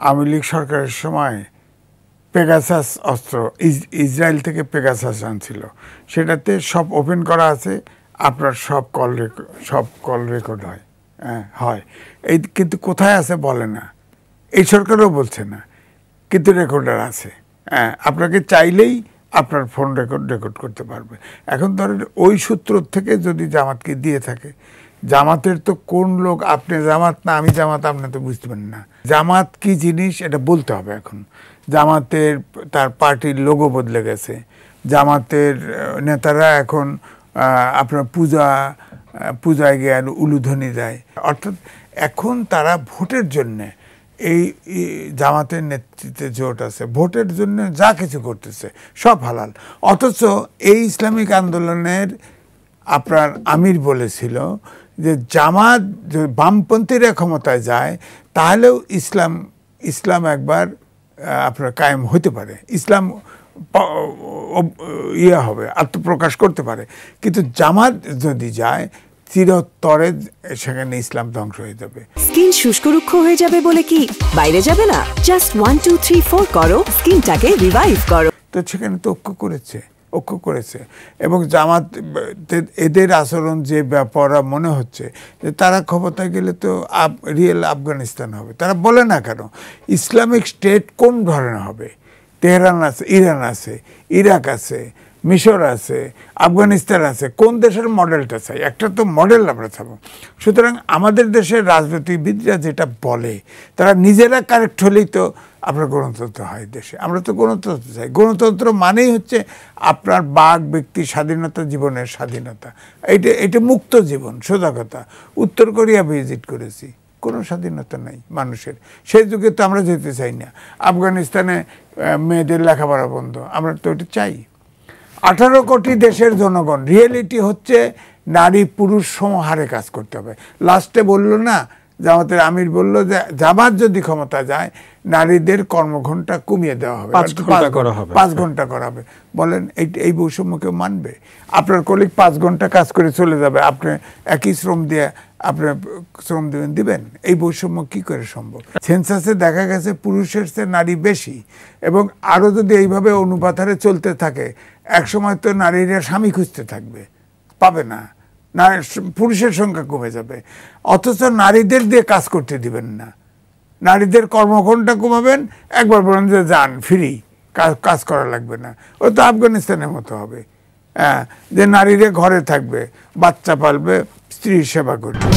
আওয়ামী লীগ সরকারের সময় পেগাসাস অস্ত্র ইসরায়েল থেকে পেগাসাস আনছিল, সেটাতে সব ওপেন করা আছে, আপনার সব কল রেকর্ড হয়। হয় এই, কিন্তু কোথায় আছে বলে না, এই সরকারও বলছে না, কিন্তু রেকর্ডার আছে। আপনাকে চাইলেই আপনার ফোন রেকর্ড করতে পারবে। এখন ধরেন ওই সূত্র থেকে যদি জামাতকে দিয়ে থাকে, জামাতের তো কোন লোক, আপনি জামাত না আমি জামাত, আপনি তো বুঝতে পারেন না জামাত কি জিনিস, এটা বলতে হবে। এখন জামাতের তার পার্টির লোগো বদলে গেছে, জামাতের নেতারা এখন আপনার পূজায় গিয়ে উলুধ্বনি দেয়, অর্থাৎ এখন তারা ভোটের জন্যে, এই জামাতের নেতৃত্বে জোট আছে, ভোটের জন্য যা কিছু করতেছে সব হালাল। অথচ এই ইসলামিক আন্দোলনের আপনার আমির বলেছিল যে জামাত বামপন্থীরা ক্ষমতায় যায় তাহলেও ইসলাম একবার আপনার কায়েম হতে পারে, ইসলাম হবে, আত্মপ্রকাশ করতে পারে। কিন্তু জামাত যদি যায় চিরতরে সেখানে ইসলাম ধ্বংস হয়ে যাবে। স্কিন শুষ্ক রুক্ষ হয়ে যাবে বলে কি বাইরে যাবে না? জাস্ট 1 2 3 4 করো, স্কিনটাকে রিভাইভ করো। তো সেখানে তো ঐক্য করেছে এবং জামাত এদের আচরণ যে ব্যাপারা মনে হচ্ছে যে তারা ক্ষমতায় গেলে তো রিয়েল আফগানিস্তান হবে। তারা বলে না কেন ইসলামিক স্টেট কোন ধরনের হবে? তেহরান আছে, ইরান আছে, ইরাক আছে, মিশর আছে, আফগানিস্তান আছে, কোন দেশের মডেলটা চাই? একটা তো মডেল আমরা চাবো। সুতরাং আমাদের দেশের রাজনীতিবিদরা যেটা বলে তারা নিজেরা কারেক্ট হলেই তো আপনার গণতন্ত্র হয় দেশে। আমরা তো গণতন্ত্র চাই। গণতন্ত্র মানেই হচ্ছে আপনার বাক ব্যক্তি স্বাধীনতা, জীবনের স্বাধীনতা, এটা মুক্ত জীবন। সোজা কথা, উত্তর কোরিয়া ভিজিট করেছি, কোনো স্বাধীনতা নাই মানুষের, সেই যুগে তো আমরা যেতে চাই না। আফগানিস্তানে মেয়েদের লেখাপড়া বন্ধ, আমরা তো ওটা চাই। 18 কোটি দেশের জনগণ, রিয়েলিটি হচ্ছে নারী পুরুষ সমহারে কাজ করতে হবে। লাস্টে বললো না জামাতের আমির বলল যে জামাত যদি ক্ষমতা যায় নারীদের কর্মঘণ্টা কমিয়ে দেওয়া হবে, 5 ঘন্টা করা হবে। বলেন এই বৈষম্য কেউ মানবে? আপনার কলিগ 5 ঘন্টা কাজ করে চলে যাবে, আপনি একই শ্রম দিয়ে আপনি শ্রম দিবেন? এই বৈষম্য কি করে সম্ভব? সেন্সাসে দেখা গেছে পুরুষের চেয়ে নারী বেশি, এবং আরও যদি এইভাবে অনুপাত হারে চলতে থাকে একসময় তো নারীরা স্বামী খুঁজতে থাকবে, পাবে না, পুরুষের সংখ্যা কমে যাবে। অথচ নারীদের দিয়ে কাজ করতে দিবেন না, নারীদের কর্মঘণ্টা কমাবেন, একবার বলেন যে যান ফ্রি, কাজ করা লাগবে না। ও তো আফগানিস্তানের মতো হবে, যে নারীরা ঘরে থাকবে, বাচ্চা পালবে, স্ত্রীর সেবা করবে।